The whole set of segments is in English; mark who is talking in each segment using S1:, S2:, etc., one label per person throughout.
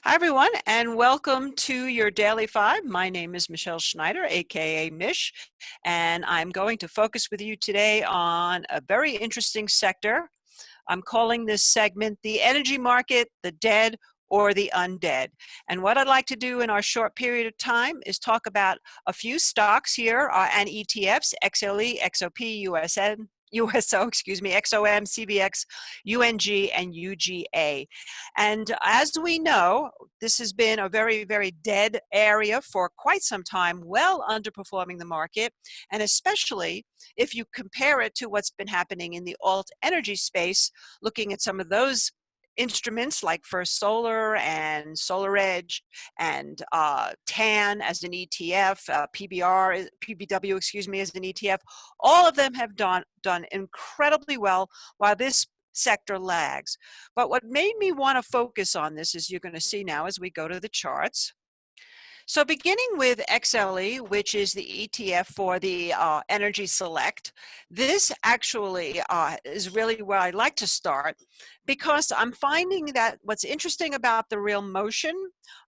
S1: Hi, everyone, and welcome to your Daily Five. My name is Mish Schneider, aka Mish, and I'm going to focus with you today on a very interesting sector. I'm calling this segment the energy market, the dead, or the undead. And what I'd like to do in our short period of time is talk about a few stocks here and ETFs, XLE, XOP, USO, XOM, CVX, UNG, and UGA. And as we know, this has been a very, very dead area for quite some time, well underperforming the market, and especially if you compare it to what's been happening in the alt energy space, looking at some of those instruments like First Solar and SolarEdge and TAN as an ETF, PBW, as an ETF. All of them have done incredibly well while this sector lags. But what made me want to focus on this, as you're going to see now as we go to the charts. So beginning with XLE, which is the ETF for the Energy Select, this actually is really where I like to start because I'm finding that what's interesting about the real motion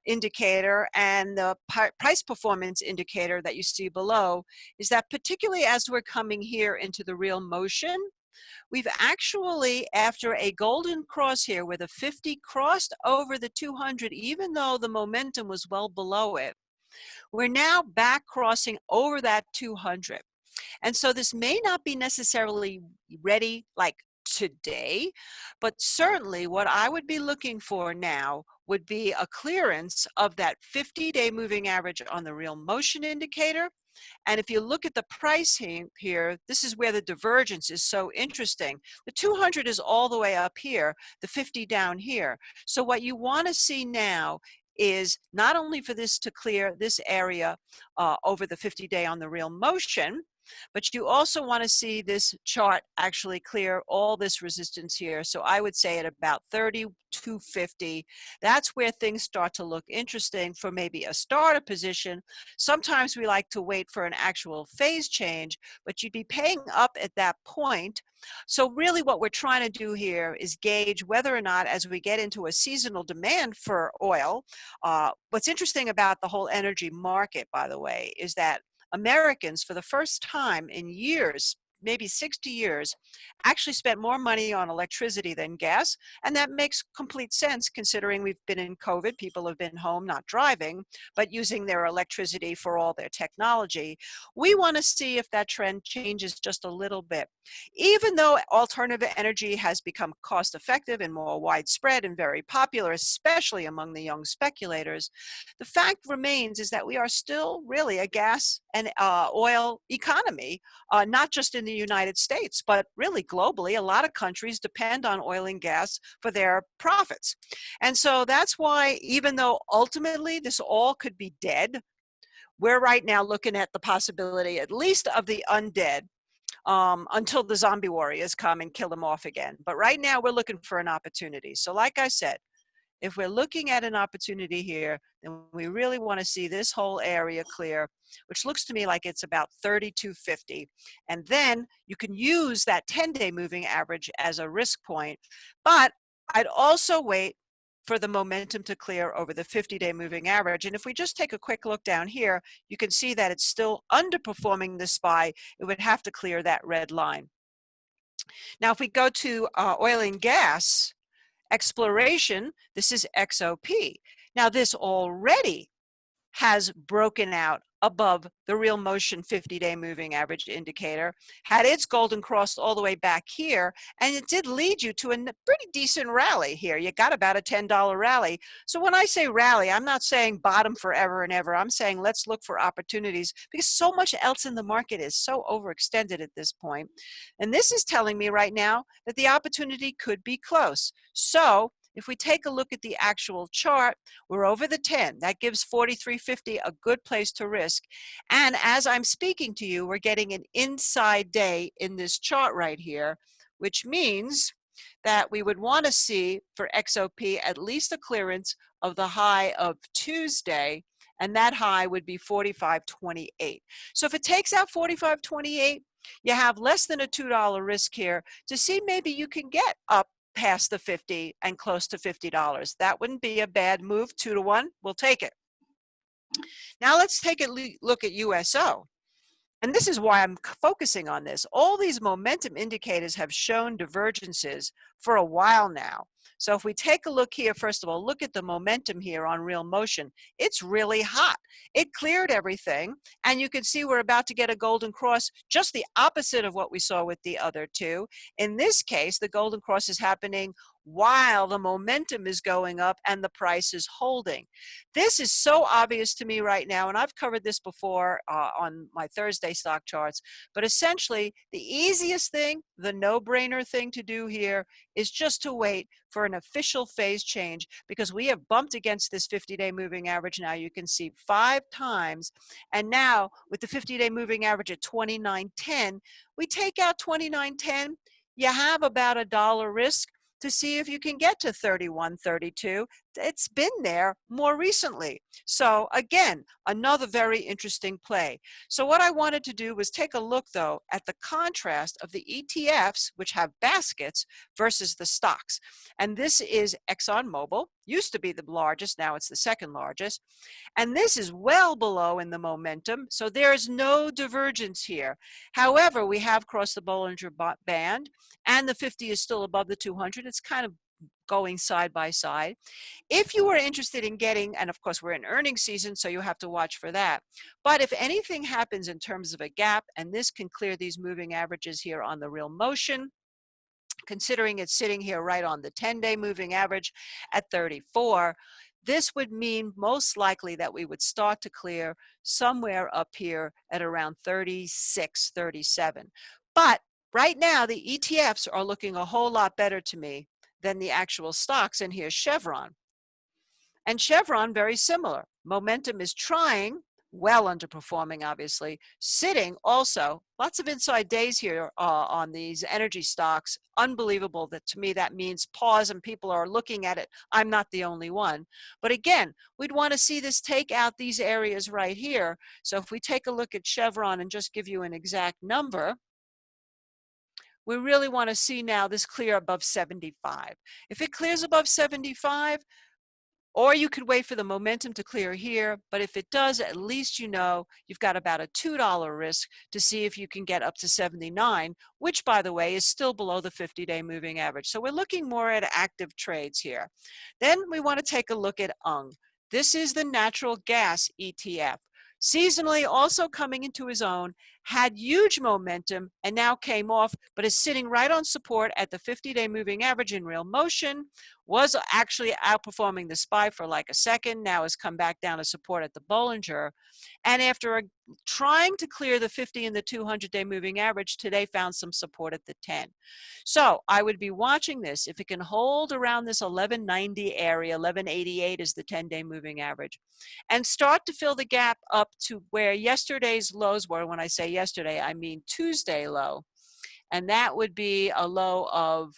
S1: indicator and the price performance indicator that you see below is that particularly as we're coming here into the real motion, we've actually, after a golden cross here where the 50 crossed over the 200, even though the momentum was well below it, we're now back crossing over that 200. And so this may not be necessarily ready like today, but certainly what I would be looking for now would be a clearance of that 50-day moving average on the real motion indicator. And if you look at the price here, this is where the divergence is so interesting. The 200 is all the way up here, the 50 down here. So what you want to see now is not only for this to clear this area over the 50-day on the real motion, but you also want to see this chart actually clear all this resistance here. So I would say at about 32.50, that's where things start to look interesting for maybe a starter position. Sometimes we like to wait for an actual phase change, but you'd be paying up at that point. So really what we're trying to do here is gauge whether or not, as we get into a seasonal demand for oil, what's interesting about the whole energy market, by the way, is that Americans, for the first time in years, maybe 60 years, actually spent more money on electricity than gas. And that makes complete sense considering we've been in COVID. People have been home, not driving, but using their electricity for all their technology. We want to see if that trend changes just a little bit. Even though alternative energy has become cost effective and more widespread and very popular, especially among the young speculators, the fact remains is that we are still really a gas and oil economy, not just in the United States, but really globally. A lot of countries depend on oil and gas for their profits. And so that's why, even though ultimately this all could be dead, we're right now looking at the possibility at least of the undead until the zombie warriors come and kill them off again. But right now we're looking for an opportunity. So like I said, if we're looking at an opportunity here, then we really want to see this whole area clear, which looks to me like it's about 32.50. And then you can use that 10-day moving average as a risk point. But I'd also wait for the momentum to clear over the 50-day moving average. And if we just take a quick look down here, you can see that it's still underperforming the SPY. It would have to clear that red line. Now, if we go to oil and gas, exploration, this is XOP. Now this already has broken out above the real motion 50-day moving average indicator, had its golden cross all the way back here, and it did lead you to a pretty decent rally here. You got about a $10 rally. So when I say rally, I'm not saying bottom forever and ever. I'm saying let's look for opportunities because so much else in the market is so overextended at this point. And this is telling me right now that the opportunity could be close. So if we take a look at the actual chart, we're over the 10. That gives 43.50 a good place to risk. And as I'm speaking to you, we're getting an inside day in this chart right here, which means that we would want to see for XOP at least a clearance of the high of Tuesday, and that high would be 45.28. So if it takes out 45.28, you have less than a $2 risk here to see maybe you can get up past the 50 and close to $50. That wouldn't be a bad move. 2 to 1, we'll take it. Now let's take a look at USO. And this is why I'm focusing on this. All these momentum indicators have shown divergences for a while now. So if we take a look here, first of all, look at the momentum here on real motion. It's really hot. It cleared everything, and you can see we're about to get a golden cross, just the opposite of what we saw with the other two. In this case, the golden cross is happening while the momentum is going up and the price is holding. This is so obvious to me right now, and I've covered this before on my Thursday stock charts, but essentially the easiest thing, the no-brainer thing to do here is just to wait for an official phase change, because we have bumped against this 50-day moving average now. You can see 5 times, and now with the 50-day moving average at 29.10, we take out 29.10, you have about $1 risk to see if you can get to 31.32. It's been there more recently. So again, another very interesting play. So what I wanted to do was take a look though at the contrast of the ETFs, which have baskets, versus the stocks. And this is Exxon Mobil, used to be the largest, now it's the second largest. And this is well below in the momentum, so there is no divergence here. However, we have crossed the Bollinger Band, and the 50 is still above the 200. It's kind of going side by side. If you were interested in getting, and of course we're in earnings season, so you have to watch for that. But if anything happens in terms of a gap, and this can clear these moving averages here on the real motion, considering it's sitting here right on the 10-day moving average at 34, this would mean most likely that we would start to clear somewhere up here at around 36, 37. But right now, the ETFs are looking a whole lot better to me than the actual stocks, and here's Chevron. And Chevron, very similar. Momentum is trying, well underperforming, obviously, sitting also. Lots of inside days here on these energy stocks. Unbelievable. That to me, that means pause and people are looking at it. I'm not the only one. But again, we'd want to see this take out these areas right here. So if we take a look at Chevron and just give you an exact number, we really want to see now this clear above 75. If it clears above 75, or you could wait for the momentum to clear here, but if it does, at least you know you've got about a $2 risk to see if you can get up to 79, which, by the way, is still below the 50-day moving average. So we're looking more at active trades here. Then we want to take a look at UNG. This is the natural gas ETF. Seasonally also coming into his own, had huge momentum and now came off, but is sitting right on support at the 50-day moving average in real motion, was actually outperforming the SPY for like a second, now has come back down to support at the Bollinger. And after trying to clear the 50 and the 200-day moving average, today found some support at the 10. So I would be watching this. If it can hold around this 1190 area, 1188 is the 10-day moving average, and start to fill the gap up to where yesterday's lows were. When I say yesterday, I mean Tuesday low. And that would be a low of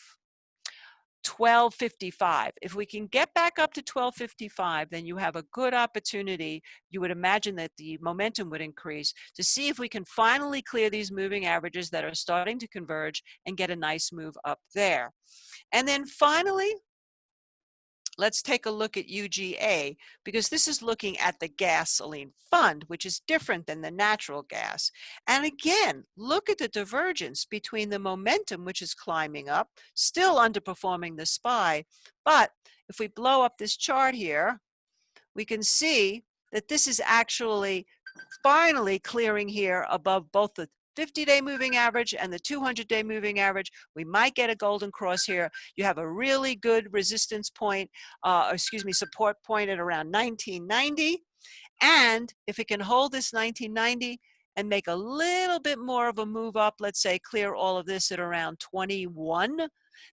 S1: 1255. If we can get back up to 1255, then you have a good opportunity. You would imagine that the momentum would increase to see if we can finally clear these moving averages that are starting to converge and get a nice move up there. And then finally, let's take a look at UGA, because this is looking at the gasoline fund, which is different than the natural gas. And again, look at the divergence between the momentum, which is climbing up, still underperforming the SPY. But if we blow up this chart here, we can see that this is actually finally clearing here above both the 50-day moving average and the 200-day moving average. We might get a golden cross here. You have a really good resistance point, support point at around 1990. And if it can hold this 1990 and make a little bit more of a move up, let's say clear all of this at around 21,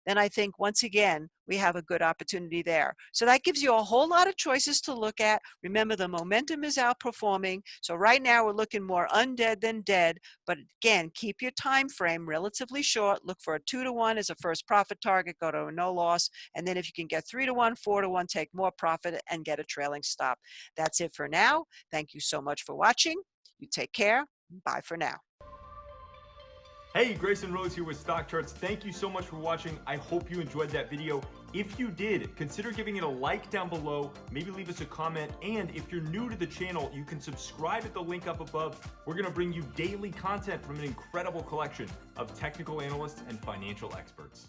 S1: then I think once again, we have a good opportunity there. So that gives you a whole lot of choices to look at. Remember, the momentum is outperforming. So right now we're looking more undead than dead. But again, keep your time frame relatively short. Look for a 2 to 1 as a first profit target. Go to a no loss. And then if you can get 3 to 1, 4 to 1, take more profit and get a trailing stop. That's it for now. Thank you so much for watching. You take care. Bye for now.
S2: Hey, Grayson Rose here with StockCharts. Thank you so much for watching. I hope you enjoyed that video. If you did, consider giving it a like down below, maybe leave us a comment, and if you're new to the channel, you can subscribe at the link up above. We're gonna bring you daily content from an incredible collection of technical analysts and financial experts.